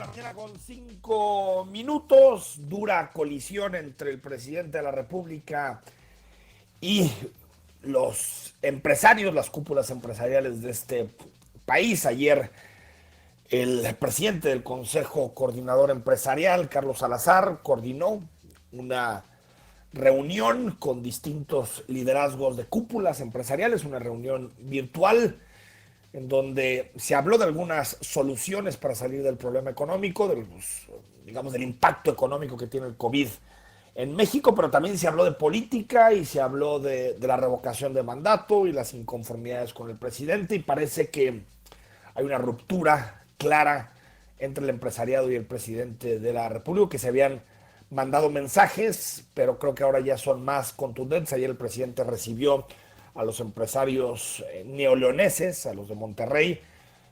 Mañana con 5 minutos, dura colisión entre el presidente de la República y los empresarios, las cúpulas empresariales de este país. Ayer el presidente del Consejo Coordinador Empresarial, Carlos Salazar, coordinó una reunión con distintos liderazgos de cúpulas empresariales, una reunión virtual en donde se habló de algunas soluciones para salir del problema económico, digamos, del impacto económico que tiene el COVID en México, pero también se habló de política y se habló de la revocación de mandato y las inconformidades con el presidente, y parece que hay una ruptura clara entre el empresariado y el presidente de la República, que se habían mandado mensajes, pero creo que ahora ya son más contundentes. Ayer el presidente recibió a los empresarios neoleoneses, a los de Monterrey,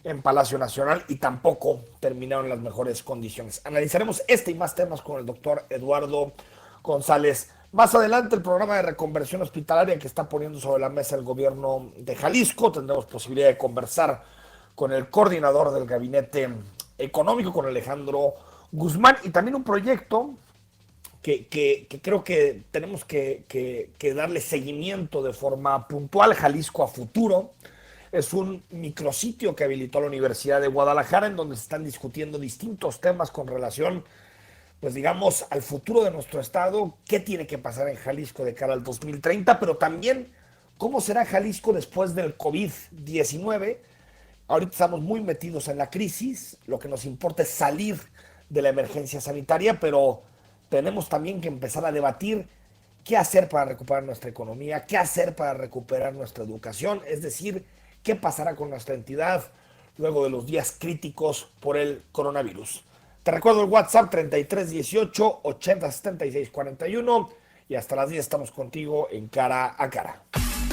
en Palacio Nacional, y tampoco terminaron en las mejores condiciones. Analizaremos este y más temas con el doctor Eduardo González. Más adelante, el programa de reconversión hospitalaria que está poniendo sobre la mesa el gobierno de Jalisco. Tendremos posibilidad de conversar con el coordinador del gabinete económico, con Alejandro Guzmán, y también un proyecto que creo que tenemos que darle seguimiento de forma puntual. Jalisco a Futuro es un micrositio que habilitó la Universidad de Guadalajara, en donde se están discutiendo distintos temas con relación, pues digamos, al futuro de nuestro estado, qué tiene que pasar en Jalisco de cara al 2030, pero también cómo será Jalisco después del COVID-19. Ahorita estamos muy metidos en la crisis, lo que nos importa es salir de la emergencia sanitaria, pero tenemos también que empezar a debatir qué hacer para recuperar nuestra economía, qué hacer para recuperar nuestra educación, es decir, qué pasará con nuestra entidad luego de los días críticos por el coronavirus. Te recuerdo el WhatsApp 33 18 80 76 41, y hasta las 10 estamos contigo en Cara a Cara.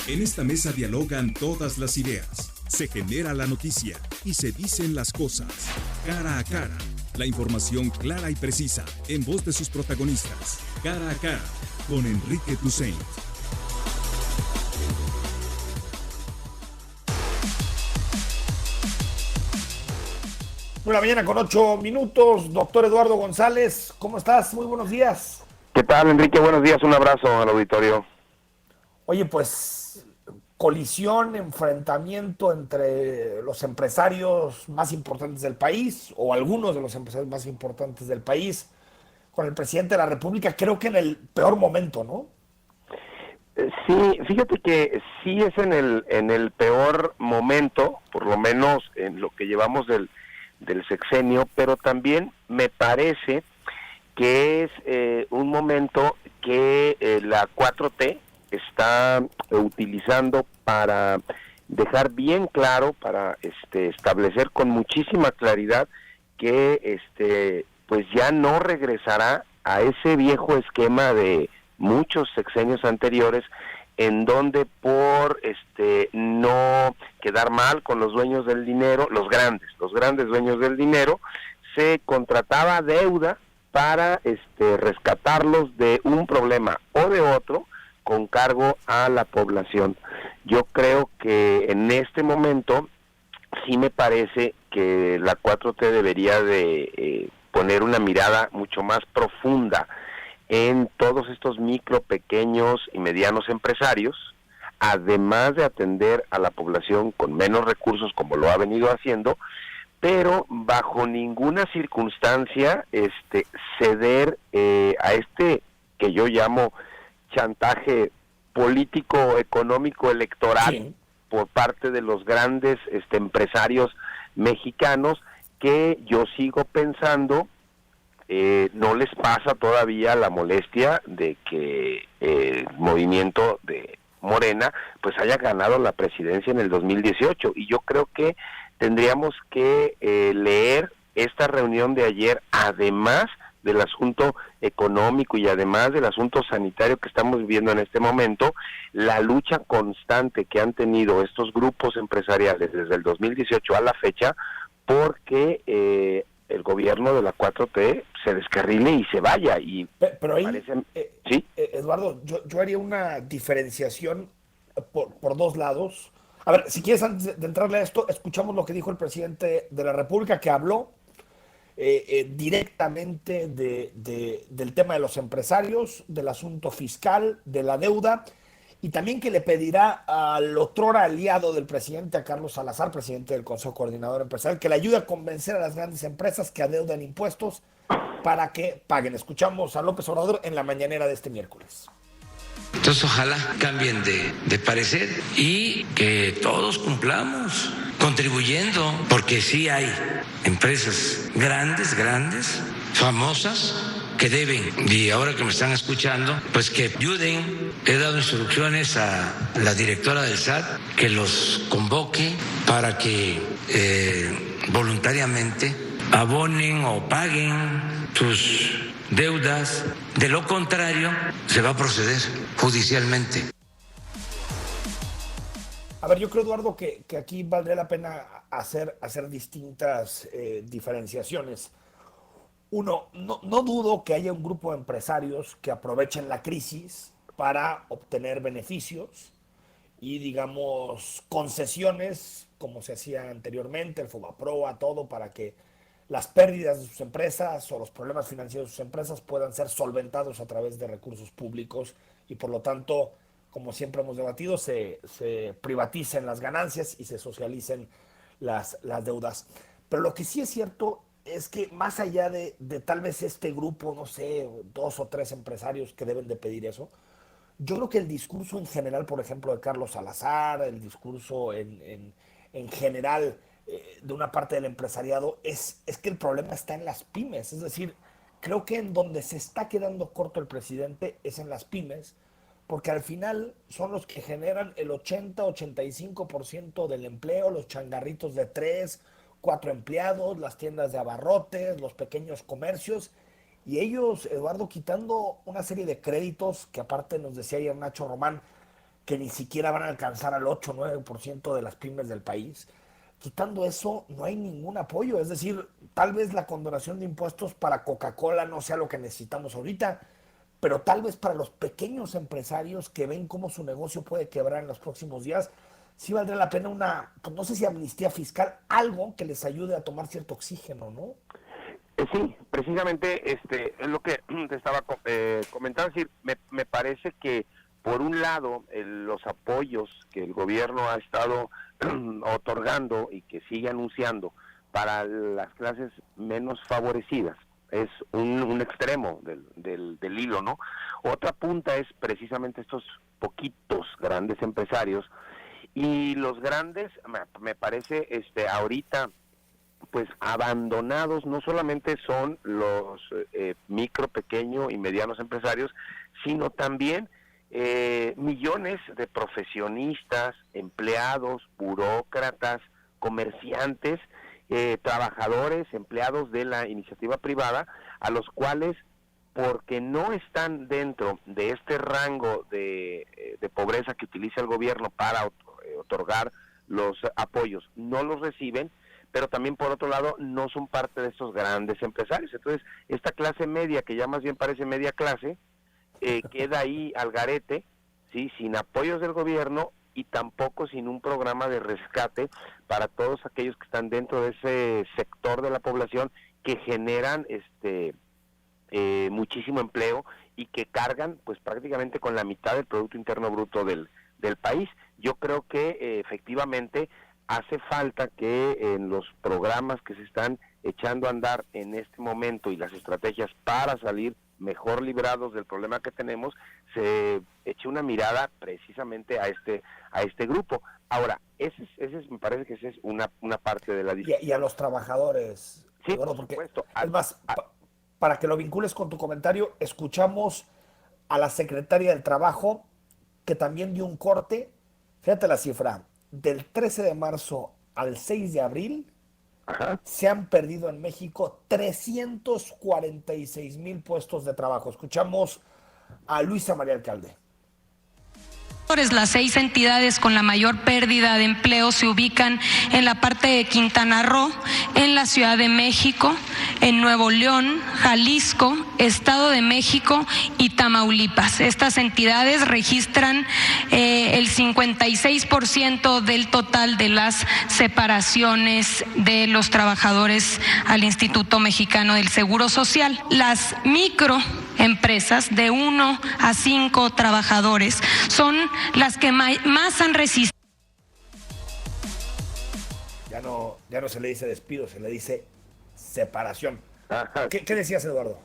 En esta mesa dialogan todas las ideas, se genera la noticia y se dicen las cosas. Cara a Cara, la información clara y precisa en voz de sus protagonistas. Cara a Cara, con Enrique Tusain. Una mañana con 8 minutos. Doctor Eduardo González, ¿cómo estás? Muy buenos días. ¿Qué tal, Enrique? Buenos días, un abrazo al auditorio. Oye, pues colisión, enfrentamiento entre los empresarios más importantes del país, o algunos de los empresarios más importantes del país, con el presidente de la República, creo que en el peor momento, ¿no? Sí, fíjate que sí es en el peor momento, por lo menos en lo que llevamos del sexenio, pero también me parece que es un momento que la 4T está utilizando para dejar bien claro, para establecer con muchísima claridad que pues ya no regresará a ese viejo esquema de muchos sexenios anteriores, en donde por no quedar mal con los dueños del dinero, los grandes dueños del dinero, se contrataba deuda para rescatarlos de un problema o de otro con cargo a la población. Yo creo que en este momento sí me parece que la 4T debería de poner una mirada mucho más profunda en todos estos micro, pequeños y medianos empresarios, además de atender a la población con menos recursos como lo ha venido haciendo, pero bajo ninguna circunstancia ceder a que yo llamo chantaje político, económico, electoral, sí, por parte de los grandes empresarios mexicanos, que yo sigo pensando no les pasa todavía la molestia de que el movimiento de Morena pues haya ganado la presidencia en el 2018, y yo creo que tendríamos que leer esta reunión de ayer, además del asunto económico y además del asunto sanitario que estamos viviendo en este momento, la lucha constante que han tenido estos grupos empresariales desde el 2018 a la fecha, porque el gobierno de la 4T se descarrile y se vaya. Y pero ahí, parece, ¿sí? Eduardo, yo haría una diferenciación por dos lados. A ver, si quieres, antes de entrarle a esto, escuchamos lo que dijo el presidente de la República, que habló directamente del tema de los empresarios, del asunto fiscal, de la deuda, y también que le pedirá al otrora aliado del presidente, a Carlos Salazar, presidente del Consejo Coordinador Empresarial, que le ayude a convencer a las grandes empresas que adeudan impuestos para que paguen. Escuchamos a López Obrador en la mañanera de este miércoles. Entonces ojalá cambien de parecer y que todos cumplamos contribuyendo, porque sí hay empresas grandes, famosas, que deben, y ahora que me están escuchando, pues que ayuden. He dado instrucciones a la directora del SAT que los convoque para que voluntariamente abonen o paguen sus deudas. De lo contrario, se va a proceder judicialmente. A ver, yo creo, Eduardo, que aquí valdría la pena hacer distintas diferenciaciones. Uno, no dudo que haya un grupo de empresarios que aprovechen la crisis para obtener beneficios y, digamos, concesiones, como se hacía anteriormente, el Fobaproa, todo, para que las pérdidas de sus empresas o los problemas financieros de sus empresas puedan ser solventados a través de recursos públicos y, por lo tanto, como siempre hemos debatido, se privaticen las ganancias y se socialicen las deudas. Pero lo que sí es cierto es que más allá de tal vez este grupo, no sé, 2 o 3 empresarios que deben de pedir eso, yo creo que el discurso en general, por ejemplo, de Carlos Salazar, el discurso en general de una parte del empresariado, es que el problema está en las pymes. Es decir, creo que en donde se está quedando corto el presidente es en las pymes, porque al final son los que generan el 80-85% del empleo, los changarritos de 3, 4 empleados, las tiendas de abarrotes, los pequeños comercios, y ellos, Eduardo, quitando una serie de créditos que aparte nos decía ayer Nacho Román, que ni siquiera van a alcanzar al 8-9% de las pymes del país. Quitando eso, no hay ningún apoyo. Es decir, tal vez la condonación de impuestos para Coca-Cola no sea lo que necesitamos ahorita, pero tal vez para los pequeños empresarios que ven cómo su negocio puede quebrar en los próximos días, sí valdría la pena una, pues no sé si amnistía fiscal, algo que les ayude a tomar cierto oxígeno, ¿no? Sí, precisamente es lo que te estaba comentando. Es decir, me parece que por un lado los apoyos que el gobierno ha estado otorgando y que sigue anunciando para las clases menos favorecidas es un extremo del hilo, ¿no? Otra punta es precisamente estos poquitos grandes empresarios, y los grandes me parece ahorita pues abandonados. No solamente son los micro, pequeño y medianos empresarios, sino también millones de profesionistas, empleados, burócratas, comerciantes, trabajadores, empleados de la iniciativa privada, a los cuales, porque no están dentro de este rango de pobreza que utiliza el gobierno para otorgar los apoyos, no los reciben, pero también por otro lado no son parte de estos grandes empresarios. Entonces esta clase media, que ya más bien parece media clase, queda ahí al garete, ¿sí? Sin apoyos del gobierno y tampoco sin un programa de rescate para todos aquellos que están dentro de ese sector de la población que generan muchísimo empleo y que cargan pues prácticamente con la mitad del Producto Interno Bruto del país. Yo creo que efectivamente hace falta que en los programas que se están echando a andar en este momento y las estrategias para salir mejor librados del problema que tenemos, se eche una mirada precisamente a este grupo. Ahora, me parece que esa es una parte de la discusión. Y a los trabajadores. Sí, bueno, por porque, supuesto. Es más, para que lo vincules con tu comentario, escuchamos a la secretaria del Trabajo, que también dio un corte. Fíjate la cifra, del 13 de marzo al 6 de abril, Ajá. Se han perdido en México 346,000 puestos de trabajo. Escuchamos a Luisa María Alcalde. Las 6 entidades con la mayor pérdida de empleo se ubican en la parte de Quintana Roo, en la Ciudad de México, en Nuevo León, Jalisco, Estado de México y Tamaulipas. Estas entidades registran el 56% del total de las separaciones de los trabajadores al Instituto Mexicano del Seguro Social. Las microempresas de 1 a 5 trabajadores son las que más han resistido. Ya no se le dice despido, se le dice separación. Ajá. ¿Qué decías, Eduardo?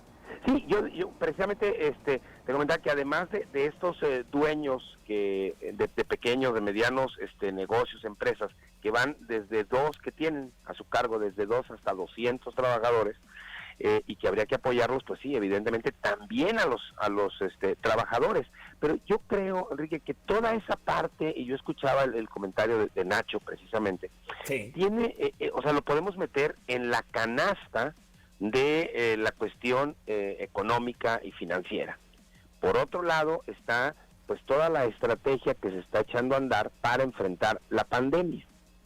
Sí, yo precisamente te comentaba que además de estos dueños de pequeños, de medianos negocios, empresas, que van desde que tienen a su cargo desde 2 hasta 200 trabajadores, y que habría que apoyarlos, pues sí, evidentemente también a los trabajadores. Pero yo creo, Enrique, que toda esa parte, y yo escuchaba el comentario de Nacho precisamente, sí, tiene, o sea, lo podemos meter en la canasta de la cuestión económica y financiera. Por otro lado está pues toda la estrategia que se está echando a andar para enfrentar la pandemia.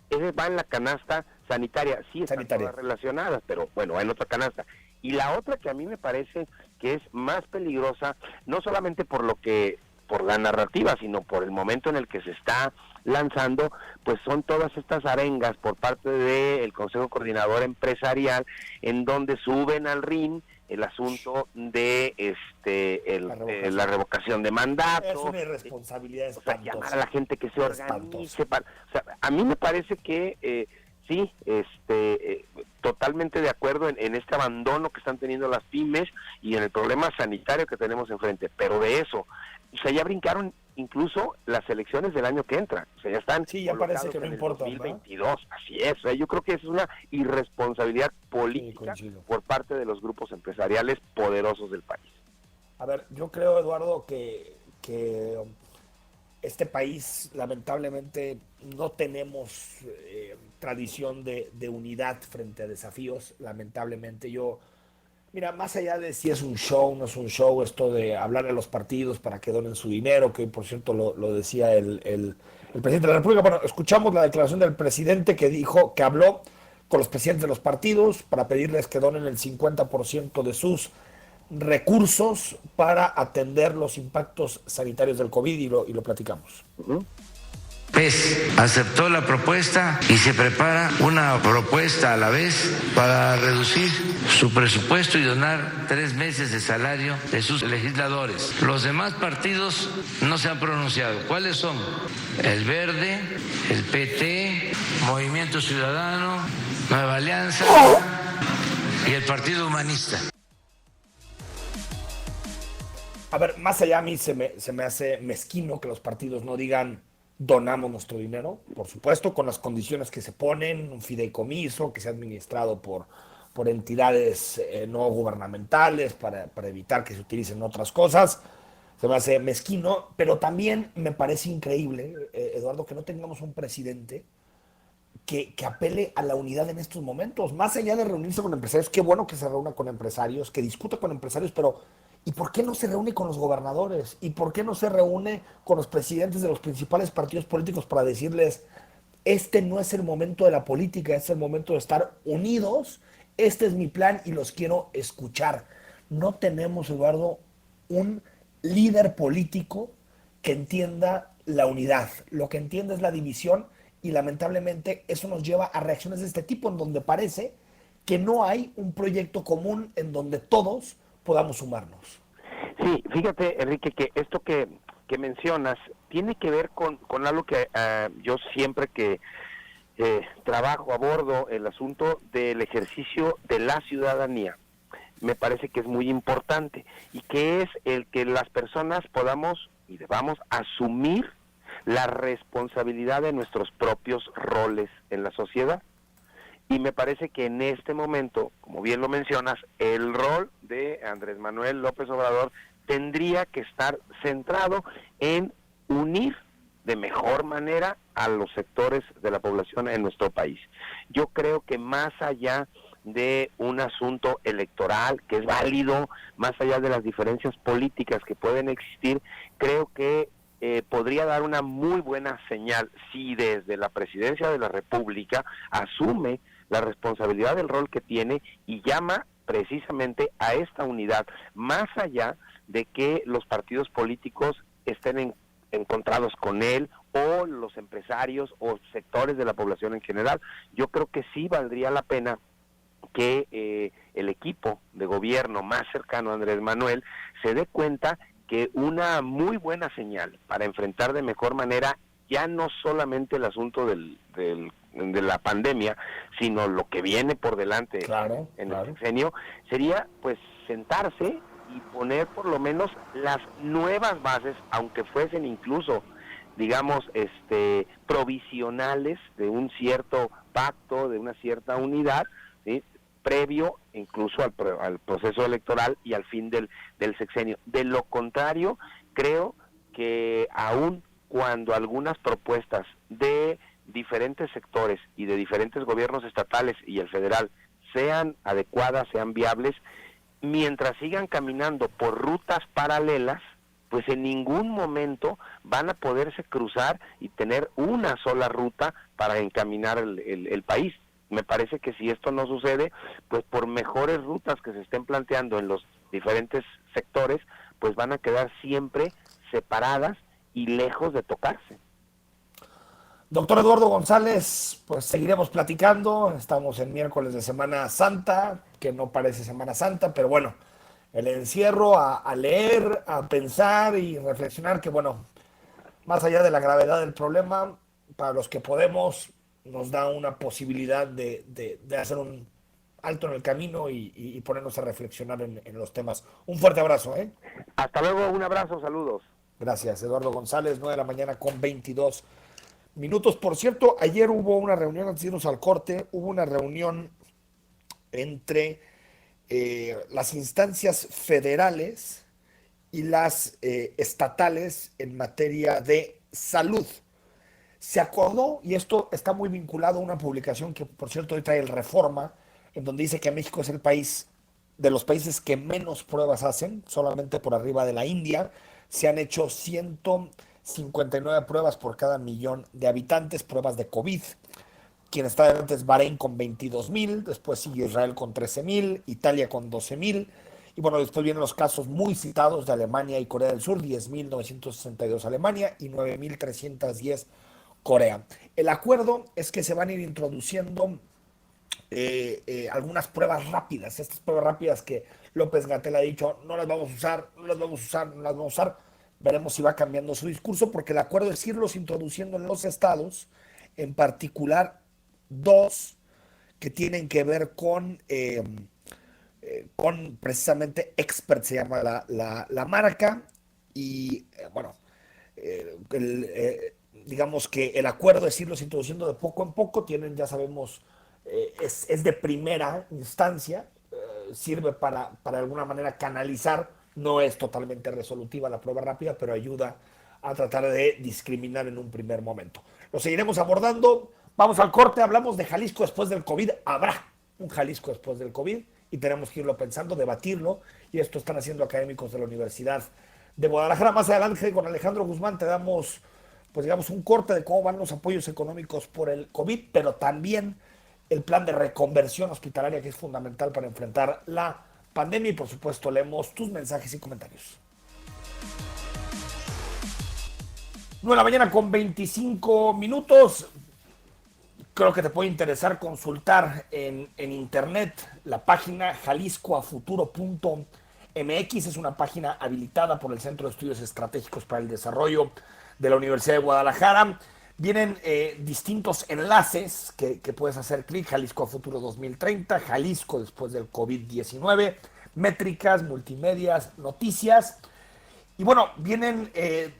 Ese va en la canasta sanitaria, sí están todas relacionadas, pero bueno, va en otra canasta. Y la otra que a mí me parece que es más peligrosa, no solamente por la narrativa, sino por el momento en el que se está lanzando, pues son todas estas arengas por parte del Consejo Coordinador Empresarial, en donde suben al ring el asunto de la revocación de mandato. Es una irresponsabilidad espantosa. O sea, llamar a la gente que se organice. O sea, a mí me parece que sí, totalmente de acuerdo en este abandono que están teniendo las pymes y en el problema sanitario que tenemos enfrente, pero de eso, o sea, ya brincaron incluso las elecciones del año que entra, o sea, ya están ya parece que no importa, 2022, ¿no? Así es, o sea, yo creo que es una irresponsabilidad política por parte de los grupos empresariales poderosos del país. A ver, yo creo, Eduardo, que este país, lamentablemente, no tenemos tradición de unidad frente a desafíos, lamentablemente. Mira, más allá de si es un show, no es un show, esto de hablarle a los partidos para que donen su dinero, que hoy, por cierto, lo decía el presidente de la República. Bueno, escuchamos la declaración del presidente que habló con los presidentes de los partidos para pedirles que donen el 50% de sus recursos para atender los impactos sanitarios del COVID y lo platicamos. PES aceptó la propuesta y se prepara una propuesta a la vez para reducir su presupuesto y donar 3 meses de salario de sus legisladores. Los demás partidos no se han pronunciado. ¿Cuáles son? El Verde, el PT, Movimiento Ciudadano, Nueva Alianza y el Partido Humanista. A ver, más allá a mí se me hace mezquino que los partidos no digan donamos nuestro dinero, por supuesto, con las condiciones que se ponen, un fideicomiso que sea administrado por entidades no gubernamentales para evitar que se utilicen otras cosas. Se me hace mezquino, pero también me parece increíble, Eduardo, que no tengamos un presidente que apele a la unidad en estos momentos. Más allá de reunirse con empresarios, qué bueno que se reúna con empresarios, que discuta con empresarios, pero ¿y por qué no se reúne con los gobernadores? ¿Y por qué no se reúne con los presidentes de los principales partidos políticos para decirles, este no es el momento de la política, es el momento de estar unidos, este es mi plan y los quiero escuchar? No tenemos, Eduardo, un líder político que entienda la unidad. Lo que entiende es la división y lamentablemente eso nos lleva a reacciones de este tipo, en donde parece que no hay un proyecto común en donde todos podamos sumarnos. Sí, fíjate, Enrique, que esto que mencionas tiene que ver con algo que yo siempre que trabajo, abordo el asunto del ejercicio de la ciudadanía. Me parece que es muy importante y que es el que las personas podamos y debamos asumir la responsabilidad de nuestros propios roles en la sociedad. Y me parece que en este momento, como bien lo mencionas, el rol de Andrés Manuel López Obrador tendría que estar centrado en unir de mejor manera a los sectores de la población en nuestro país. Yo creo que más allá de un asunto electoral que es válido, más allá de las diferencias políticas que pueden existir, creo que podría dar una muy buena señal si desde la Presidencia de la República asume la responsabilidad del rol que tiene y llama precisamente a esta unidad, más allá de que los partidos políticos estén encontrados con él, o los empresarios o sectores de la población en general. Yo creo que sí valdría la pena que el equipo de gobierno más cercano a Andrés Manuel se dé cuenta que una muy buena señal para enfrentar de mejor manera ya no solamente el asunto de la pandemia, sino lo que viene por delante en el sexenio, sería pues sentarse y poner por lo menos las nuevas bases, aunque fuesen incluso, digamos, provisionales de un cierto pacto, de una cierta unidad, ¿sí?, previo incluso al proceso electoral y al fin del sexenio. De lo contrario, creo que aún cuando algunas propuestas de diferentes sectores y de diferentes gobiernos estatales y el federal sean adecuadas, sean viables, mientras sigan caminando por rutas paralelas, pues en ningún momento van a poderse cruzar y tener una sola ruta para encaminar el país. Me parece que si esto no sucede, pues por mejores rutas que se estén planteando en los diferentes sectores, pues van a quedar siempre separadas y lejos de tocarse. Doctor Eduardo González, pues seguiremos platicando. Estamos en miércoles de Semana Santa, que no parece Semana Santa, pero bueno, el encierro a leer, a pensar y reflexionar que, bueno, más allá de la gravedad del problema, para los que podemos, nos da una posibilidad de hacer un alto en el camino y ponernos a reflexionar en los temas. Un fuerte abrazo. Hasta luego, un abrazo, saludos. Gracias, Eduardo González, 9 de la mañana con 22 minutos. Por cierto, ayer hubo una reunión, antes de irnos al corte, hubo una reunión entre las instancias federales y las estatales en materia de salud. Se acordó, y esto está muy vinculado a una publicación que, por cierto, hoy trae el Reforma, en donde dice que México es el país de los países que menos pruebas hacen, solamente por arriba de la India. Se han hecho 159 pruebas por cada millón de habitantes, pruebas de COVID. Quien está adelante es Bahrein con 22,000, después sigue Israel con 13,000, Italia con 12,000, y bueno, después vienen los casos muy citados de Alemania y Corea del Sur, 10,962 Alemania y 9,310 Corea. El acuerdo es que se van a ir introduciendo algunas pruebas rápidas, estas pruebas rápidas que López-Gatell ha dicho, no las vamos a usar, no las vamos a usar, no las vamos a usar. Veremos si va cambiando su discurso, porque el acuerdo es irlos introduciendo en los estados, en particular dos que tienen que ver con precisamente Expert, se llama la marca, y bueno, digamos que el acuerdo es irlos introduciendo de poco en poco. Tienen, ya sabemos, es de primera instancia, sirve para de alguna manera canalizar, no es totalmente resolutiva la prueba rápida, pero ayuda a tratar de discriminar en un primer momento. Lo seguiremos abordando. Vamos al corte, hablamos de Jalisco después del COVID. Habrá un Jalisco después del COVID y tenemos que irlo pensando, debatirlo, y esto están haciendo académicos de la Universidad de Guadalajara. Más adelante con Alejandro Guzmán te damos, pues digamos, un corte de cómo van los apoyos económicos por el COVID, pero también el plan de reconversión hospitalaria, que es fundamental para enfrentar la pandemia, y por supuesto leemos tus mensajes y comentarios. 9 de la mañana con 25 minutos. Creo que te puede interesar consultar en internet la página jaliscoafuturo.mx. Es una página habilitada por el Centro de Estudios Estratégicos para el Desarrollo de la Universidad de Guadalajara. Vienen distintos enlaces que puedes hacer clic: Jalisco a Futuro 2030, Jalisco después del COVID-19, métricas, multimedias, noticias. Y bueno, vienen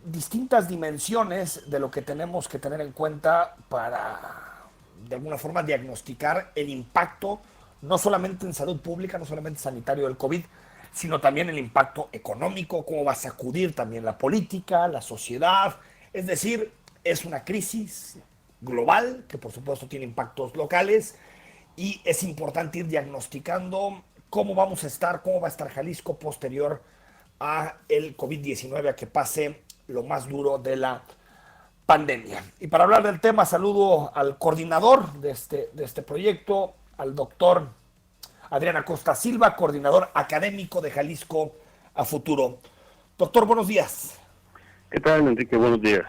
distintas dimensiones de lo que tenemos que tener en cuenta para, de alguna forma, diagnosticar el impacto, no solamente en salud pública, no solamente sanitario del COVID, sino también el impacto económico, cómo va a sacudir también la política, la sociedad. Es decir, es una crisis global que por supuesto tiene impactos locales, y es importante ir diagnosticando cómo vamos a estar, cómo va a estar Jalisco posterior a el COVID-19, a que pase lo más duro de la pandemia. Y para hablar del tema, saludo al coordinador de este proyecto, al doctor Adrián Acosta Silva, coordinador académico de Jalisco a Futuro. Doctor, buenos días. ¿Qué tal, Enrique? Buenos días.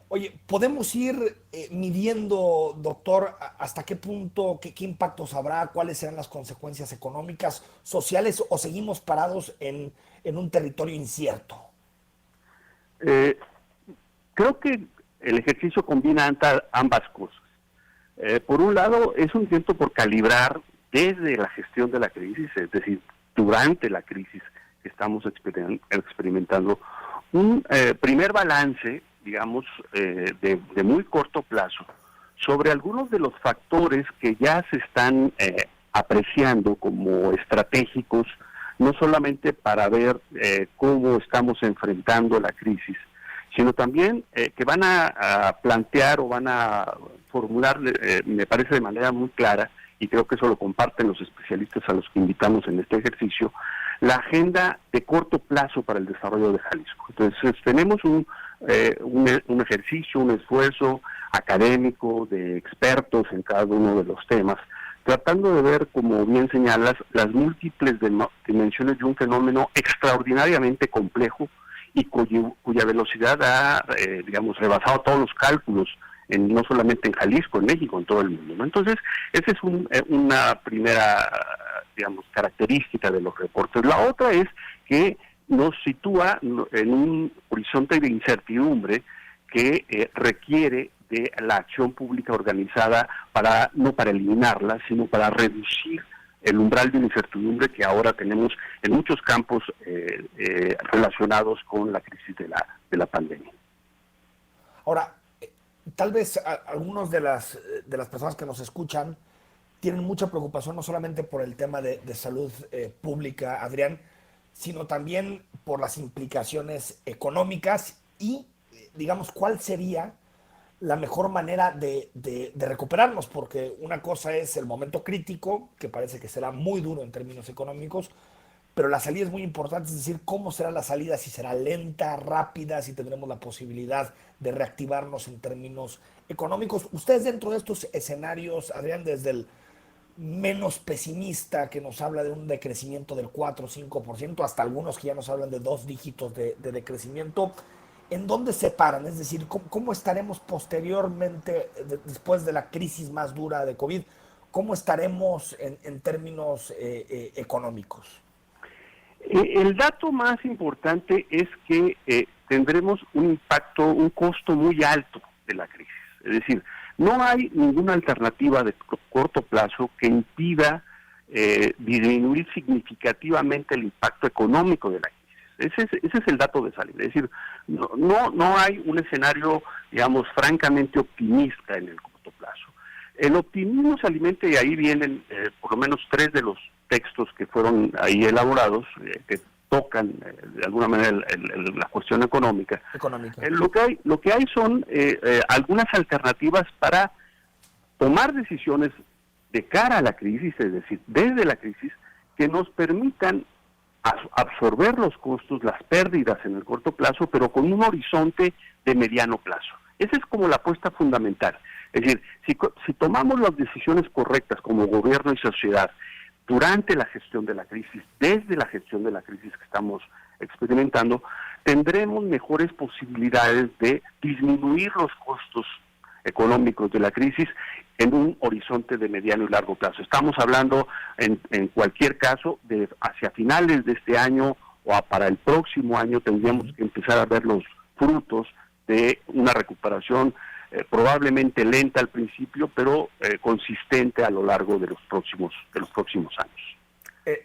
Oye, ¿podemos ir midiendo, doctor, hasta qué punto, qué impactos habrá, cuáles serán las consecuencias económicas, sociales, o seguimos parados en un territorio incierto? Creo que el ejercicio combina ambas cosas. Por un lado, es un intento por calibrar desde la gestión de la crisis, es decir, durante la crisis que estamos experimentando, un primer balance, digamos, de muy corto plazo, sobre algunos de los factores que ya se están apreciando como estratégicos, no solamente para ver cómo estamos enfrentando la crisis, sino también que van a plantear o van a formular, me parece de manera muy clara, y creo que eso lo comparten los especialistas a los que invitamos en este ejercicio, la agenda de corto plazo para el desarrollo de Jalisco. Entonces tenemos un ejercicio, un esfuerzo académico de expertos en cada uno de los temas, tratando de ver, como bien señalas, las múltiples dimensiones de un fenómeno extraordinariamente complejo y cuya velocidad ha, digamos, rebasado todos los cálculos, no solamente en Jalisco, en México, en todo el mundo, ¿no? Entonces, esa es una primera, digamos, característica de los reportes. La otra es que nos sitúa en un horizonte de incertidumbre que requiere de la acción pública organizada no para eliminarla, sino para reducir el umbral de incertidumbre que ahora tenemos en muchos campos relacionados con la crisis de la pandemia. Ahora, tal vez algunos de las personas que nos escuchan tienen mucha preocupación no solamente por el tema de salud pública, Adrián, sino también por las implicaciones económicas y, digamos, cuál sería la mejor manera de recuperarnos, porque una cosa es el momento crítico, que parece que será muy duro en términos económicos, pero la salida es muy importante, es decir, cómo será la salida, si será lenta, rápida, si tendremos la posibilidad de reactivarnos en términos económicos. Ustedes dentro de estos escenarios, Adrián, desde el menos pesimista que nos habla de un decrecimiento del 4 o 5%, hasta algunos que ya nos hablan de 2 dígitos de decrecimiento, ¿en dónde se paran? Es decir, ¿cómo estaremos posteriormente, después de la crisis más dura de COVID, cómo estaremos en términos económicos? El dato más importante es que tendremos un costo muy alto de la crisis. Es decir, no hay ninguna alternativa de corto plazo que impida disminuir significativamente el impacto económico de la crisis. Ese es el dato de salida. Es decir, no hay un escenario, digamos, francamente optimista en el corto plazo. El optimismo se alimenta, y ahí vienen por lo menos 3 de los textos que fueron ahí elaborados, que tocan de alguna manera la cuestión económica. Lo que hay son algunas alternativas para tomar decisiones de cara a la crisis, es decir, desde la crisis, que nos permitan absorber los costos, las pérdidas en el corto plazo, pero con un horizonte de mediano plazo. Esa es como la apuesta fundamental. Es decir, si tomamos las decisiones correctas como gobierno y sociedad durante la gestión de la crisis, desde la gestión de la crisis que estamos experimentando, tendremos mejores posibilidades de disminuir los costos económicos de la crisis en un horizonte de mediano y largo plazo. Estamos hablando, en cualquier caso, de hacia finales de este año o para el próximo año tendríamos que empezar a ver los frutos de una recuperación probablemente lenta al principio, pero consistente a lo largo de los próximos años.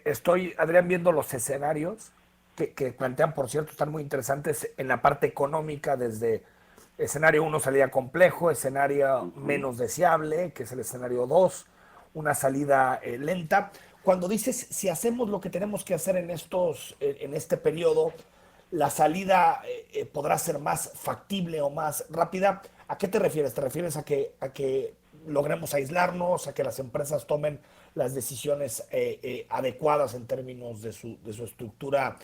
Estoy, Adrián, viendo los escenarios que plantean, por cierto, están muy interesantes en la parte económica, desde escenario 1, salida complejo, escenario menos deseable, que es el escenario 2, una salida lenta. Cuando dices, si hacemos lo que tenemos que hacer en este periodo, la salida podrá ser más factible o más rápida. ¿A qué te refieres? ¿Te refieres a que logremos aislarnos, a que las empresas tomen las decisiones adecuadas en términos de su estructura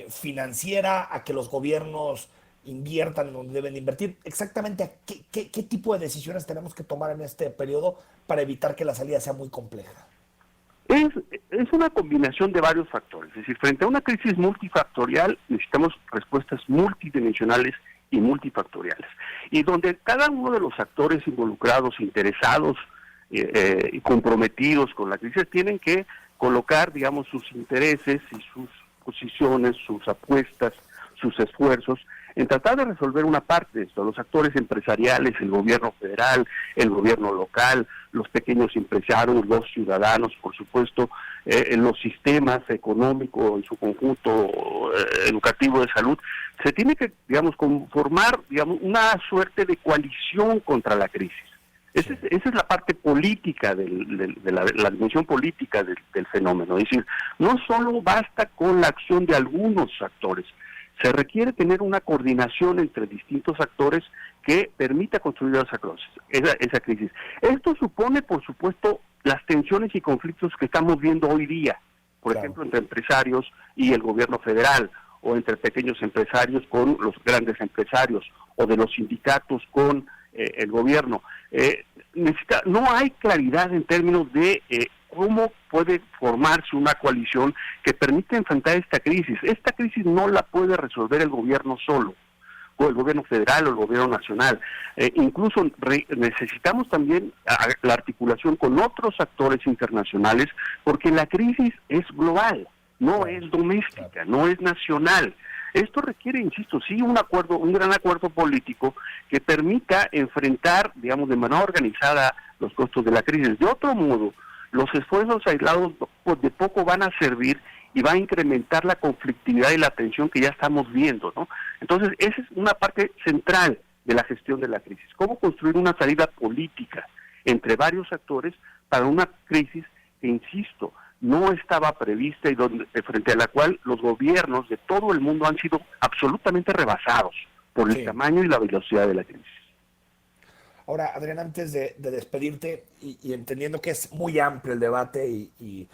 financiera, a que los gobiernos inviertan donde deben invertir? Exactamente, ¿qué tipo de decisiones tenemos que tomar en este periodo para evitar que la salida sea muy compleja? es una combinación de varios factores. Es decir, frente a una crisis multifactorial necesitamos respuestas multidimensionales y multifactoriales. Y donde cada uno de los actores involucrados, interesados y comprometidos con la crisis tienen que colocar, digamos, sus intereses y sus posiciones, sus apuestas, sus esfuerzos en tratar de resolver una parte de esto. Los actores empresariales, el gobierno federal, el gobierno local, los pequeños empresarios, los ciudadanos, por supuesto, los sistemas económicos en su conjunto, educativo, de salud, se tiene que, digamos, conformar, digamos, una suerte de coalición contra la crisis. Esa es la parte política de la dimensión política del fenómeno. Es decir, no solo basta con la acción de algunos actores, se requiere tener una coordinación entre distintos actores que permita construir esa crisis. Esto supone, por supuesto, las tensiones y conflictos que estamos viendo hoy día, por ejemplo, entre empresarios y el gobierno federal, o entre pequeños empresarios con los grandes empresarios, o de los sindicatos con el gobierno. No hay claridad en términos de cómo puede formarse una coalición que permita enfrentar esta crisis. Esta crisis no la puede resolver el gobierno solo, o el gobierno federal o el gobierno nacional. Incluso necesitamos también la articulación con otros actores internacionales, porque la crisis es global, no es doméstica, no es nacional. Esto requiere, insisto, sí, un gran acuerdo político que permita enfrentar, digamos, de manera organizada los costos de la crisis. De otro modo, los esfuerzos aislados de poco van a servir y va a incrementar la conflictividad y la tensión que ya estamos viendo, ¿no? Entonces, esa es una parte central de la gestión de la crisis. ¿Cómo construir una salida política entre varios actores para una crisis que, insisto, no estaba prevista y frente a la cual los gobiernos de todo el mundo han sido absolutamente rebasados por el tamaño y la velocidad de la crisis? Ahora, Adrián, antes de despedirte, y entendiendo que es muy amplio el debate y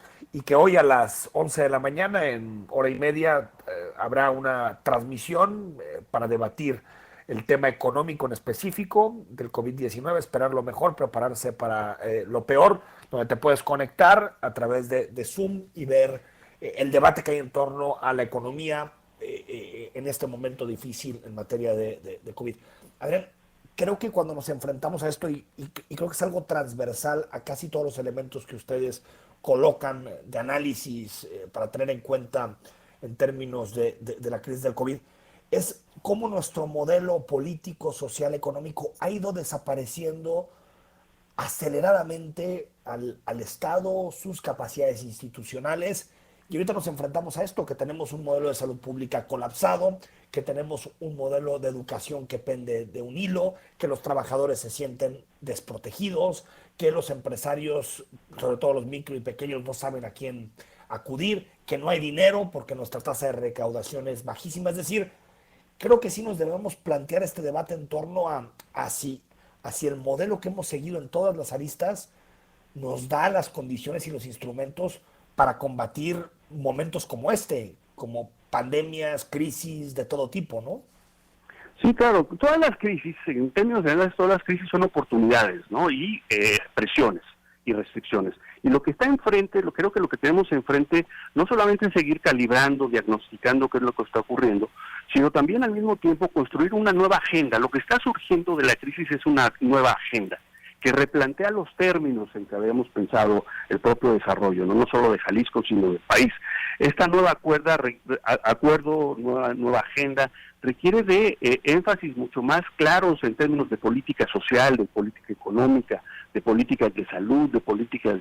que hoy a las 11 de la mañana, en hora y media, habrá una transmisión para debatir el tema económico en específico del COVID-19, esperar lo mejor, prepararse para lo peor, donde te puedes conectar a través de Zoom y ver el debate que hay en torno a la economía en este momento difícil en materia de COVID. Adrián, creo que cuando nos enfrentamos a esto, y creo que es algo transversal a casi todos los elementos que ustedes colocan de análisis para tener en cuenta en términos de la crisis del COVID, es cómo nuestro modelo político, social, económico ha ido desapareciendo aceleradamente al Estado, sus capacidades institucionales. Y ahorita nos enfrentamos a esto, que tenemos un modelo de salud pública colapsado, que tenemos un modelo de educación que pende de un hilo, que los trabajadores se sienten desprotegidos, que los empresarios, sobre todo los micro y pequeños, no saben a quién acudir, que no hay dinero porque nuestra tasa de recaudación es bajísima. Es decir, creo que sí nos debemos plantear este debate en torno a si el modelo que hemos seguido en todas las aristas nos da las condiciones y los instrumentos para combatir momentos como este, como pandemias, crisis de todo tipo, ¿no? Sí, claro, todas las crisis, en términos generales, todas las crisis son oportunidades, ¿no? Y presiones y restricciones. Y lo que está enfrente, creo que lo que tenemos enfrente, no solamente es seguir calibrando, diagnosticando qué es lo que está ocurriendo, sino también al mismo tiempo construir una nueva agenda. Lo que está surgiendo de la crisis es una nueva agenda que replantea los términos en que habíamos pensado el propio desarrollo, no solo de Jalisco, sino del país. Esta nueva nueva agenda, requiere de énfasis mucho más claros en términos de política social, de política económica, de políticas de salud, de políticas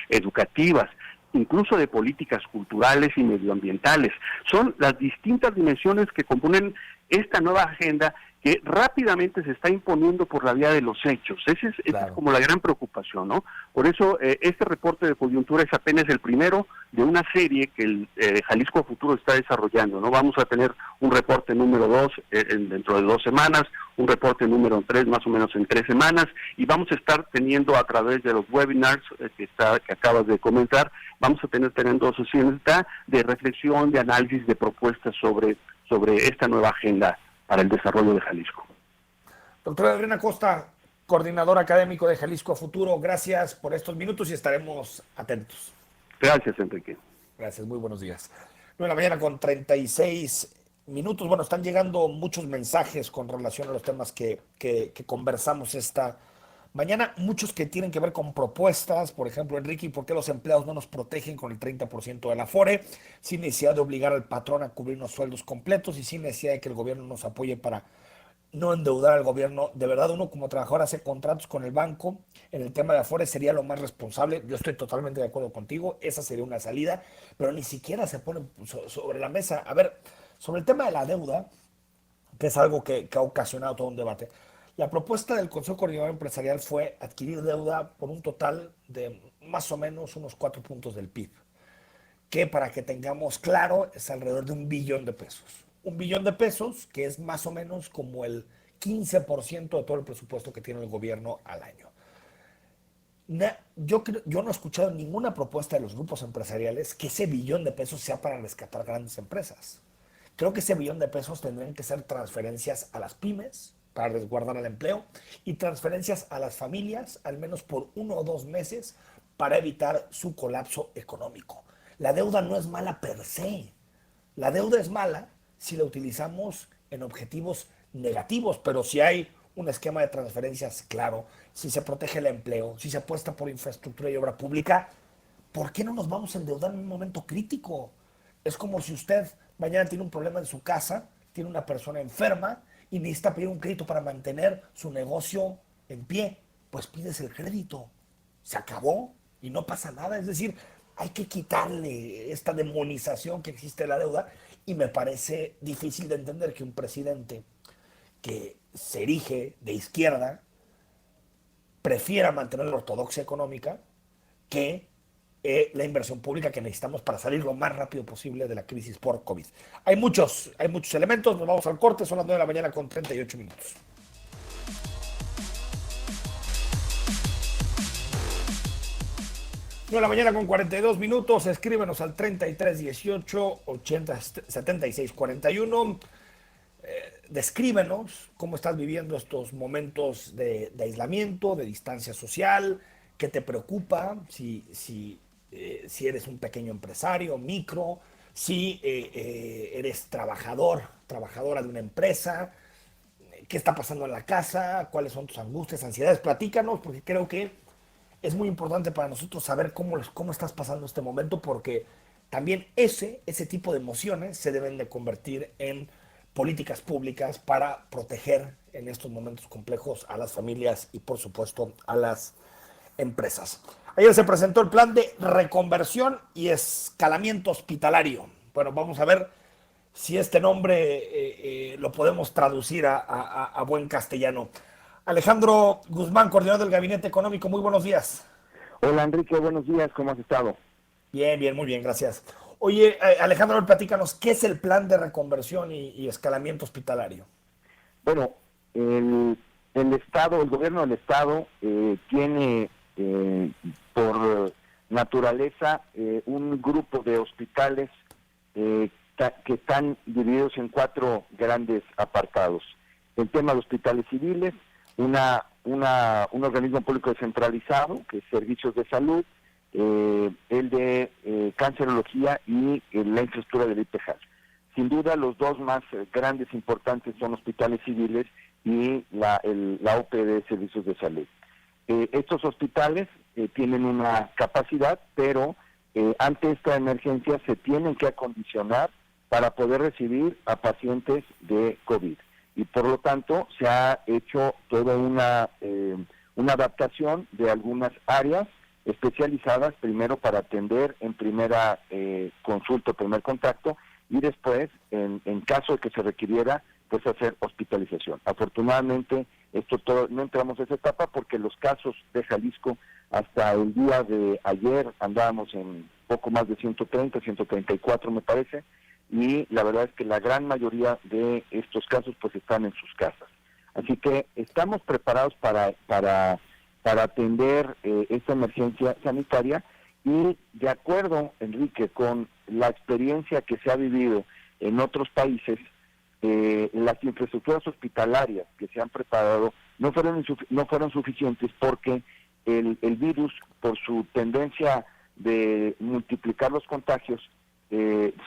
educativas, incluso de políticas culturales y medioambientales. Son las distintas dimensiones que componen esta nueva agenda que rápidamente se está imponiendo por la vía de los hechos. Esa es como la gran preocupación, ¿no? Por eso este reporte de coyuntura es apenas el primero de una serie que el Jalisco a Futuro está desarrollando, ¿no? Vamos a tener un reporte número 2 dentro de 2 semanas, un reporte número 3 más o menos en 3 semanas, y vamos a estar teniendo a través de los webinars que acabas de comentar, vamos a tener dos sesiones de reflexión, de análisis, de propuestas sobre esta nueva agenda para el desarrollo de Jalisco. Doctora Adrián Acosta, coordinador académico de Jalisco a Futuro, gracias por estos minutos y estaremos atentos. Gracias, Enrique. Gracias, muy buenos días. 9 de la mañana con 36 minutos. Bueno, están llegando muchos mensajes con relación a los temas que conversamos esta mañana. Muchos que tienen que ver con propuestas. Por ejemplo, Enrique, ¿por qué los empleados no nos protegen con el 30% del Afore? Sin necesidad de obligar al patrón a cubrir los sueldos completos y sin necesidad de que el gobierno nos apoye para no endeudar al gobierno. De verdad, uno como trabajador hace contratos con el banco. En el tema de Afore sería lo más responsable. Yo estoy totalmente de acuerdo contigo. Esa sería una salida, pero ni siquiera se pone sobre la mesa. A ver, sobre el tema de la deuda, que es algo que ha ocasionado todo un debate. La propuesta del Consejo Coordinador Empresarial fue adquirir deuda por un total de más o menos unos 4 puntos del PIB, que para que tengamos claro es alrededor de 1 billón de pesos. 1 billón de pesos, que es más o menos como el 15% de todo el presupuesto que tiene el gobierno al año. Yo no he escuchado ninguna propuesta de los grupos empresariales que ese 1 billón de pesos sea para rescatar grandes empresas. Creo que ese 1 billón de pesos tendrían que ser transferencias a las pymes para resguardar el empleo y transferencias a las familias, al menos por 1 o 2 meses, para evitar su colapso económico. La deuda no es mala per se. La deuda es mala si la utilizamos en objetivos negativos, pero si hay un esquema de transferencias claro, si se protege el empleo, si se apuesta por infraestructura y obra pública, ¿por qué no nos vamos a endeudar en un momento crítico? Es como si usted mañana tiene un problema en su casa, tiene una persona enferma y necesita pedir un crédito para mantener su negocio en pie. Pues pides el crédito. Se acabó y no pasa nada. Es decir, hay que quitarle esta demonización que existe de la deuda y me parece difícil de entender que un presidente que se erige de izquierda prefiera mantener la ortodoxia económica que la inversión pública que necesitamos para salir lo más rápido posible de la crisis por COVID. Hay muchos elementos, nos vamos al corte, son las 9 de la mañana con 38 minutos. 9 de la mañana con 42 minutos, escríbenos al 33 18 80 76 41. Descríbenos cómo estás viviendo estos momentos de aislamiento, de distancia social, qué te preocupa, si eres un pequeño empresario, micro, si eres trabajadora de una empresa, qué está pasando en la casa, cuáles son tus angustias, ansiedades, platícanos, porque creo que es muy importante para nosotros saber cómo estás pasando este momento, porque también ese tipo de emociones se deben de convertir en políticas públicas para proteger en estos momentos complejos a las familias y, por supuesto, a las empresas. Ayer se presentó el plan de reconversión y escalamiento hospitalario. Bueno, vamos a ver si este nombre lo podemos traducir a buen castellano. Alejandro Guzmán, coordinador del Gabinete Económico, muy buenos días. Hola Enrique, buenos días, ¿cómo has estado? Bien, muy bien, gracias. Oye, Alejandro, platícanos, ¿qué es el plan de reconversión y escalamiento hospitalario? Bueno, el Estado, el gobierno del Estado tiene por naturaleza un grupo de hospitales que están divididos en 4 grandes apartados. El tema de hospitales civiles, un organismo público descentralizado, que es servicios de salud, el de cancerología y la infraestructura del IPEJAL. Sin duda, los 2 más grandes importantes son hospitales civiles y la OPD, servicios de salud. Estos hospitales tienen una capacidad, pero ante esta emergencia se tienen que acondicionar para poder recibir a pacientes de COVID. Y por lo tanto se ha hecho toda una adaptación de algunas áreas especializadas, primero para atender en primera consulta, primer contacto, y después, en caso de que se requiriera, pues hacer hospitalización. Afortunadamente, no entramos a esa etapa porque los casos de Jalisco hasta el día de ayer andábamos en poco más de 130, 134 me parece, y la verdad es que la gran mayoría de estos casos pues están en sus casas. Así que estamos preparados para atender esta emergencia sanitaria y de acuerdo, Enrique, con la experiencia que se ha vivido en otros países, las infraestructuras hospitalarias que se han preparado no fueron suficientes porque el virus, por su tendencia de multiplicar los contagios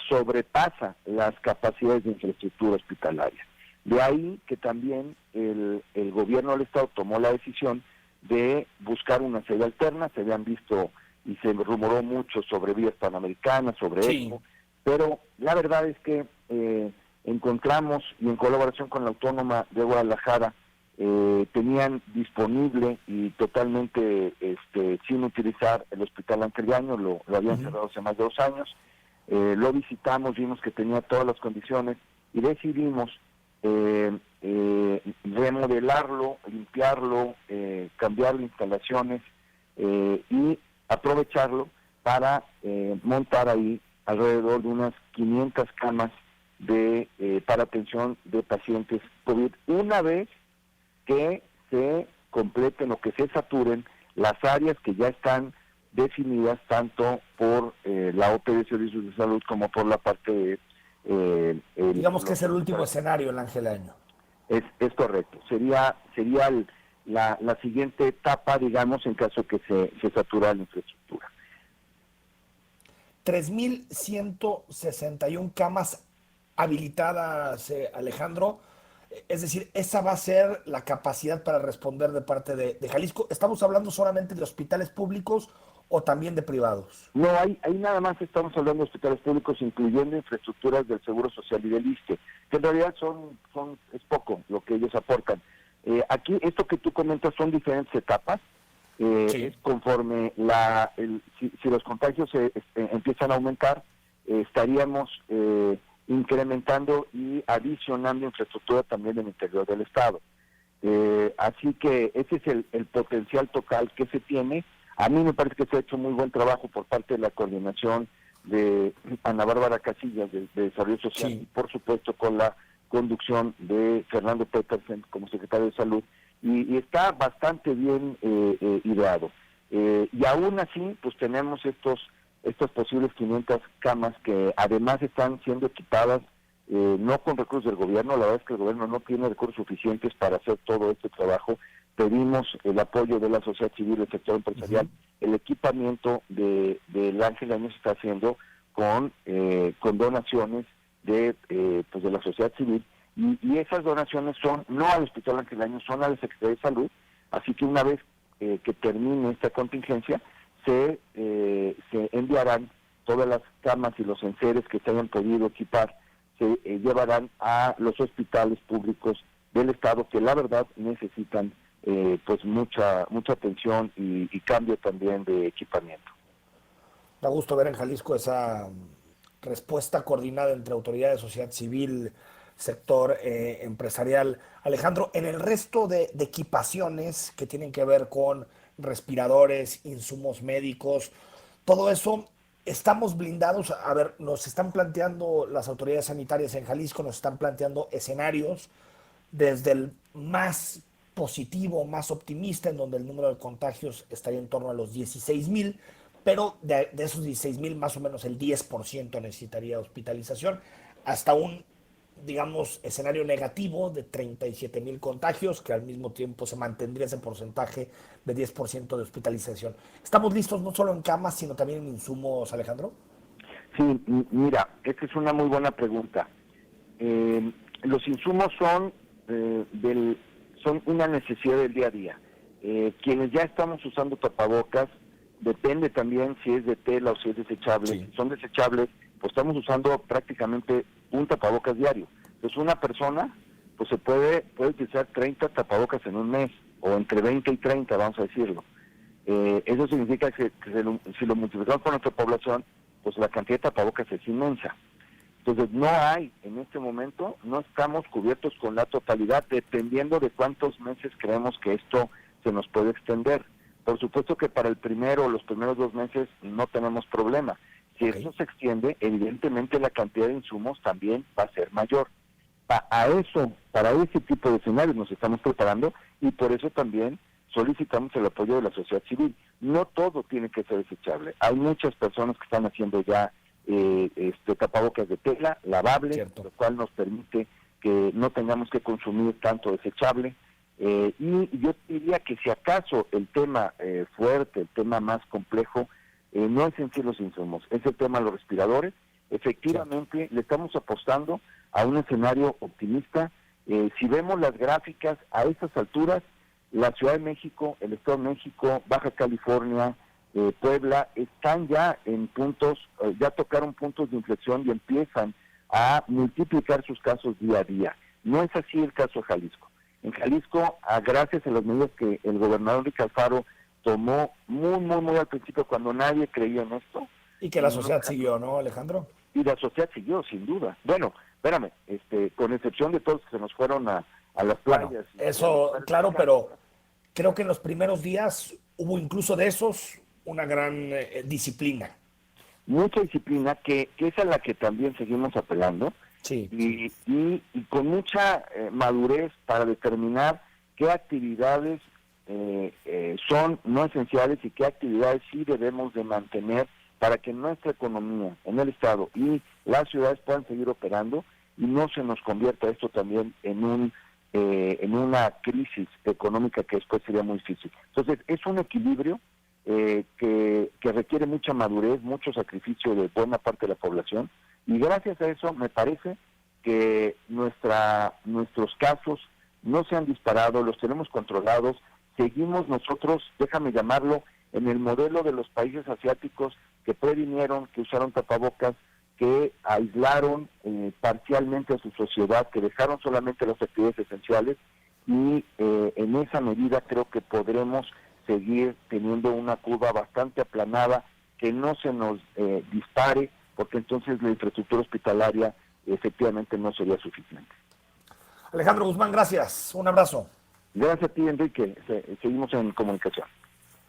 sobrepasa las capacidades de infraestructura hospitalaria. De ahí que también el gobierno del Estado tomó la decisión de buscar una sede alterna. Se habían visto y se rumoró mucho sobre vías panamericanas, sobre ECMO, pero la verdad es que encontramos, y en colaboración con la Autónoma de Guadalajara, tenían disponible y totalmente sin utilizar el Hospital Ángel Año, lo habían cerrado hace más de 2 años. Lo visitamos, vimos que tenía todas las condiciones y decidimos remodelarlo, limpiarlo, cambiar instalaciones y aprovecharlo para montar ahí alrededor de unas 500 camas para atención de pacientes COVID, una vez que se completen o que se saturen las áreas que ya están definidas tanto por la OPS de Servicios de Salud como por la parte de... digamos que es el último escenario, el Ángel Año. Es correcto. Sería la siguiente etapa, digamos, en caso que se satura la infraestructura. 3,161 camas habilitadas, Alejandro. Es decir, esa va a ser la capacidad para responder de parte de Jalisco. ¿Estamos hablando solamente de hospitales públicos o también de privados? No, ahí nada más estamos hablando de hospitales públicos, incluyendo infraestructuras del Seguro Social y del ISSSTE, que en realidad es poco lo que ellos aportan. Aquí, esto que tú comentas son diferentes etapas. Es conforme si los contagios empiezan a aumentar, estaríamos incrementando y adicionando infraestructura también en el interior del estado. Así que ese es el potencial total que se tiene. A mí me parece que se ha hecho muy buen trabajo por parte de la coordinación de Ana Bárbara Casillas de Desarrollo Social y por supuesto con la conducción de Fernando Petersen como secretario de Salud, y está bastante bien ideado. Y aún así, pues tenemos estos posibles 500 camas que además están siendo equipadas no con recursos del gobierno. La verdad es que el gobierno no tiene recursos suficientes para hacer todo este trabajo. Pedimos el apoyo de la sociedad civil, del sector empresarial. El equipamiento del Ángel Año se está haciendo con donaciones de la sociedad civil, y esas donaciones son no al Hospital Ángel Año, son a la Secretaría de Salud. Así que una vez que termine esta contingencia, se enviarán todas las camas y los enseres que se hayan podido equipar, se llevarán a los hospitales públicos del estado, que la verdad necesitan mucha atención y cambio también de equipamiento. Da gusto ver en Jalisco esa respuesta coordinada entre autoridades, sociedad civil, sector empresarial. Alejandro, en el resto de equipaciones que tienen que ver con respiradores, insumos médicos, todo eso, ¿estamos blindados? A ver, nos están planteando las autoridades sanitarias en Jalisco, nos están planteando escenarios desde el más positivo, más optimista, en donde el número de contagios estaría en torno a los 16,000, pero de esos 16,000, más o menos el 10% necesitaría hospitalización, hasta un, digamos, escenario negativo de 37,000 contagios, que al mismo tiempo se mantendría ese porcentaje de 10% de hospitalización. ¿Estamos listos no solo en camas, sino también en insumos, Alejandro? Sí, mira, esta es una muy buena pregunta. Los insumos son una necesidad del día a día. Quienes ya estamos usando tapabocas, depende también si es de tela o si es desechable. Si son desechables, pues estamos usando prácticamente un tapabocas diario. Entonces una persona pues puede utilizar 30 tapabocas en un mes, o entre 20 y 30, vamos a decirlo. Eso significa que si lo multiplicamos por nuestra población, pues la cantidad de tapabocas es inmensa. Entonces en este momento, no estamos cubiertos con la totalidad, dependiendo de cuántos meses creemos que esto se nos puede extender. Por supuesto que para los primeros 2 meses no tenemos problema. Si esto se extiende, evidentemente la cantidad de insumos también va a ser mayor. Para ese tipo de escenarios nos estamos preparando, y por eso también solicitamos el apoyo de la sociedad civil. No todo tiene que ser desechable. Hay muchas personas que están haciendo ya tapabocas de tela, lavable, lo cual nos permite que no tengamos que consumir tanto desechable. Y yo diría que si acaso el tema fuerte, el tema más complejo, no es en sí los insumos, es el tema de los respiradores. Efectivamente, le estamos apostando a un escenario optimista. Si vemos las gráficas a estas alturas, la Ciudad de México, el Estado de México, Baja California, Puebla, están ya en puntos, ya tocaron puntos de inflexión y empiezan a multiplicar sus casos día a día. No es así el caso de Jalisco. En Jalisco, gracias a las medidas que el gobernador Enrique Alfaro tomó muy al principio, cuando nadie creía en esto. Y que la sociedad siguió, ¿no, Alejandro? Y la sociedad siguió, sin duda. Bueno, espérame, con excepción de todos que se nos fueron a las playas. Bueno, eso, claro, pero creo que en los primeros días hubo incluso de esos una gran disciplina. Mucha disciplina, que es a la que también seguimos apelando. Sí. Y con mucha madurez para determinar qué actividades son no esenciales y qué actividades sí debemos de mantener para que nuestra economía en el Estado y las ciudades puedan seguir operando y no se nos convierta esto también en una crisis económica que después sería muy difícil. Entonces, es un equilibrio que requiere mucha madurez, mucho sacrificio de buena parte de la población, y gracias a eso me parece que nuestros casos no se han disparado, los tenemos controlados, seguimos nosotros, déjame llamarlo, en el modelo de los países asiáticos que previnieron, que usaron tapabocas, que aislaron parcialmente a su sociedad, que dejaron solamente las actividades esenciales, y en esa medida creo que podremos seguir teniendo una curva bastante aplanada, que no se nos dispare, porque entonces la infraestructura hospitalaria efectivamente no sería suficiente. Alejandro Guzmán, gracias. Un abrazo. Gracias a ti, Enrique. Seguimos en comunicación.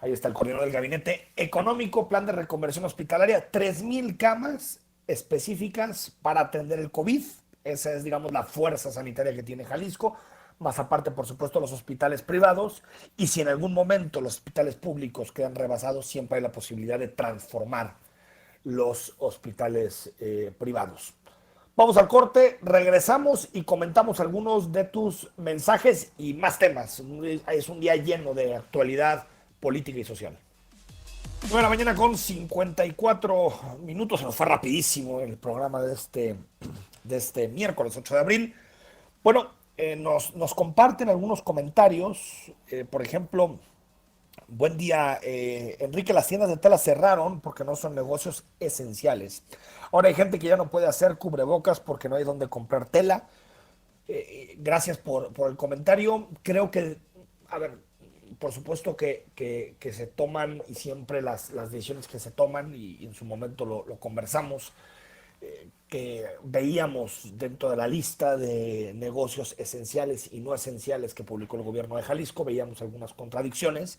Ahí está el coordinador del Gabinete Económico, plan de reconversión hospitalaria, 3,000 camas específicas para atender el COVID. Esa es, digamos, la fuerza sanitaria que tiene Jalisco, más aparte, por supuesto, los hospitales privados. Y si en algún momento los hospitales públicos quedan rebasados, siempre hay la posibilidad de transformar los hospitales privados. Vamos al corte, regresamos y comentamos algunos de tus mensajes y más temas. Es un día lleno de actualidad política y social. 9 de la mañana con 54 minutos. Se nos fue rapidísimo el programa de este miércoles 8 de abril. Bueno, nos comparten algunos comentarios. Por ejemplo, buen día, Enrique, las tiendas de tela cerraron porque no son negocios esenciales. Ahora hay gente que ya no puede hacer cubrebocas porque no hay donde comprar tela. Gracias por el comentario. Creo que, a ver, por supuesto que se toman, y siempre las decisiones que se toman, y en su momento lo conversamos, que veíamos dentro de la lista de negocios esenciales y no esenciales que publicó el gobierno de Jalisco, veíamos algunas contradicciones.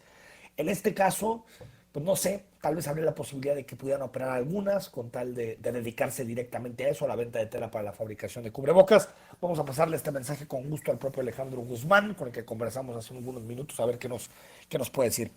En este caso, pues no sé, tal vez habría la posibilidad de que pudieran operar algunas con tal de dedicarse directamente a eso, a la venta de tela para la fabricación de cubrebocas. Vamos a pasarle este mensaje con gusto al propio Alejandro Guzmán, con el que conversamos hace algunos minutos, a ver qué nos puede decir.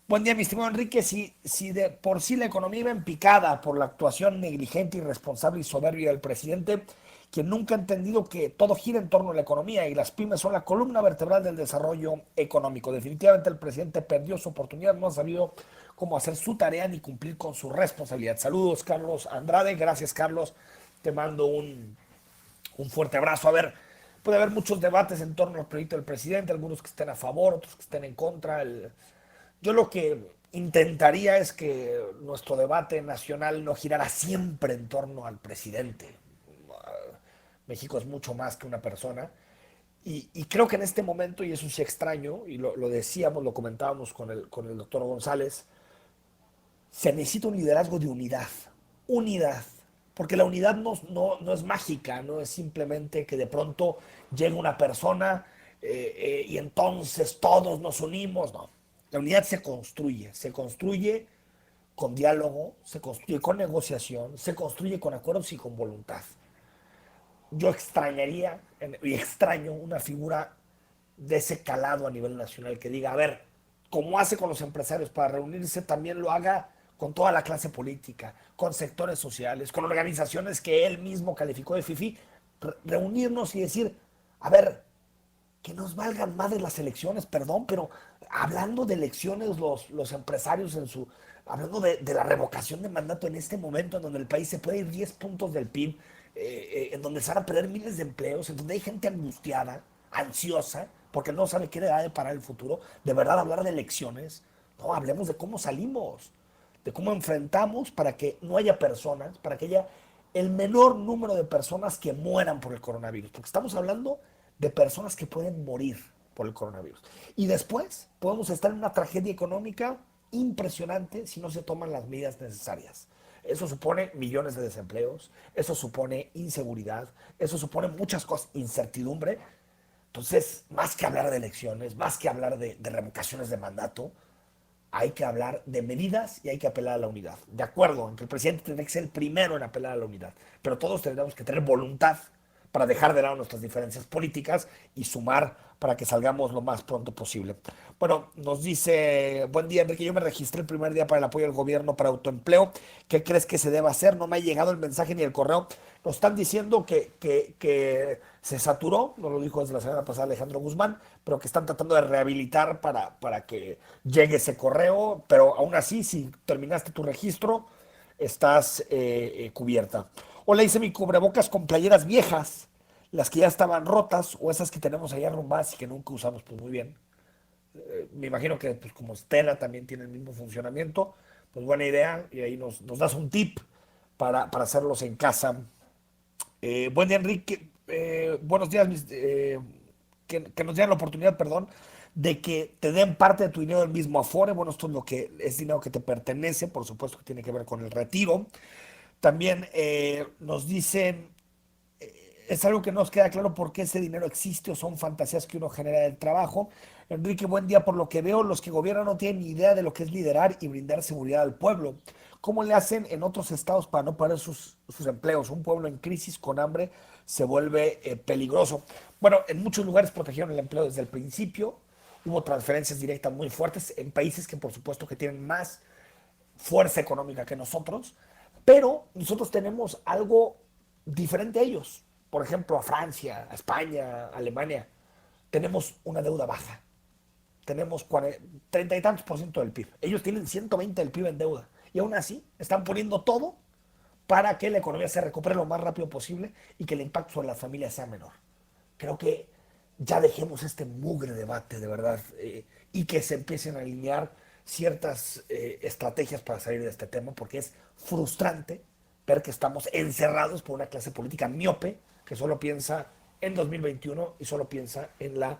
Buen día, mi estimado Enrique. Si de por sí la economía iba en picada por la actuación negligente, irresponsable y soberbia del presidente, quien nunca ha entendido que todo gira en torno a la economía y las pymes son la columna vertebral del desarrollo económico. Definitivamente el presidente perdió su oportunidad, no ha sabido cómo hacer su tarea ni cumplir con su responsabilidad. Saludos, Carlos Andrade. Gracias, Carlos. Te mando un fuerte abrazo. A ver, puede haber muchos debates en torno al proyecto del presidente, algunos que estén a favor, otros que estén en contra. Yo lo que intentaría es que nuestro debate nacional no girara siempre en torno al presidente. México es mucho más que una persona, y creo que en este momento, y eso sí extraño, y lo decíamos, lo comentábamos con el doctor González, se necesita un liderazgo de unidad, porque la unidad no es mágica, no es simplemente que de pronto llega una persona y entonces todos nos unimos, no. La unidad se construye con diálogo, se construye con negociación, se construye con acuerdos y con voluntad. Yo extrañaría y extraño una figura de ese calado a nivel nacional que diga, a ver, como hace con los empresarios para reunirse, también lo haga con toda la clase política, con sectores sociales, con organizaciones que él mismo calificó de fifí, reunirnos y decir, a ver, que nos valgan madre las elecciones, perdón, pero hablando de elecciones, los empresarios hablando de la revocación de mandato en este momento en donde el país se puede ir 10 puntos del PIB, en donde se van a perder miles de empleos, en donde hay gente angustiada, ansiosa, porque no sabe qué le va a deparar el futuro. De verdad, hablar de elecciones, no, hablemos de cómo salimos, de cómo enfrentamos para que no haya personas, para que haya el menor número de personas que mueran por el coronavirus, porque estamos hablando de personas que pueden morir por el coronavirus. Y después podemos estar en una tragedia económica impresionante si no se toman las medidas necesarias. Eso supone millones de desempleos, eso supone inseguridad, eso supone muchas cosas, incertidumbre. Entonces, más que hablar de elecciones, más que hablar de revocaciones de mandato, hay que hablar de medidas y hay que apelar a la unidad. De acuerdo en que el presidente tendrá que ser el primero en apelar a la unidad, pero todos tendremos que tener voluntad para dejar de lado nuestras diferencias políticas y sumar para que salgamos lo más pronto posible. Bueno, nos dice, buen día Enrique, yo me registré el primer día para el apoyo del gobierno para autoempleo. ¿Qué crees que se debe hacer? No me ha llegado el mensaje ni el correo. Nos están diciendo que se saturó, nos lo dijo desde la semana pasada Alejandro Guzmán, pero que están tratando de rehabilitar para que llegue ese correo, pero aún así, si terminaste tu registro, estás cubierta. Hola, hice mi cubrebocas con playeras viejas, las que ya estaban rotas o esas que tenemos allá arrumbadas y que nunca usamos, pues muy bien. Me imagino que pues, como Stella también tiene el mismo funcionamiento, pues buena idea y ahí nos das un tip para hacerlos en casa. Buen día, Enrique. Buenos días, que nos den la oportunidad, perdón, de que te den parte de tu dinero del mismo Afore. Bueno, esto es lo que es dinero que te pertenece, por supuesto que tiene que ver con el retiro. También nos dicen, es algo que no nos queda claro por qué ese dinero existe o son fantasías que uno genera del trabajo. Enrique, buen día. Por lo que veo, los que gobiernan no tienen ni idea de lo que es liderar y brindar seguridad al pueblo. ¿Cómo le hacen en otros estados para no perder sus empleos? Un pueblo en crisis con hambre se vuelve peligroso. Bueno, en muchos lugares protegieron el empleo desde el principio. Hubo transferencias directas muy fuertes en países que por supuesto que tienen más fuerza económica que nosotros, pero nosotros tenemos algo diferente a ellos. Por ejemplo, a Francia, a España, a Alemania, tenemos una deuda baja. Tenemos 30 y tantos % del PIB. Ellos tienen 120 del PIB en deuda. Y aún así están poniendo todo para que la economía se recupere lo más rápido posible y que el impacto sobre las familias sea menor. Creo que ya dejemos este mugre debate, de verdad, y que se empiecen a alinear ciertas estrategias para salir de este tema, porque es frustrante ver que estamos encerrados por una clase política miope que solo piensa en 2021 y solo piensa en la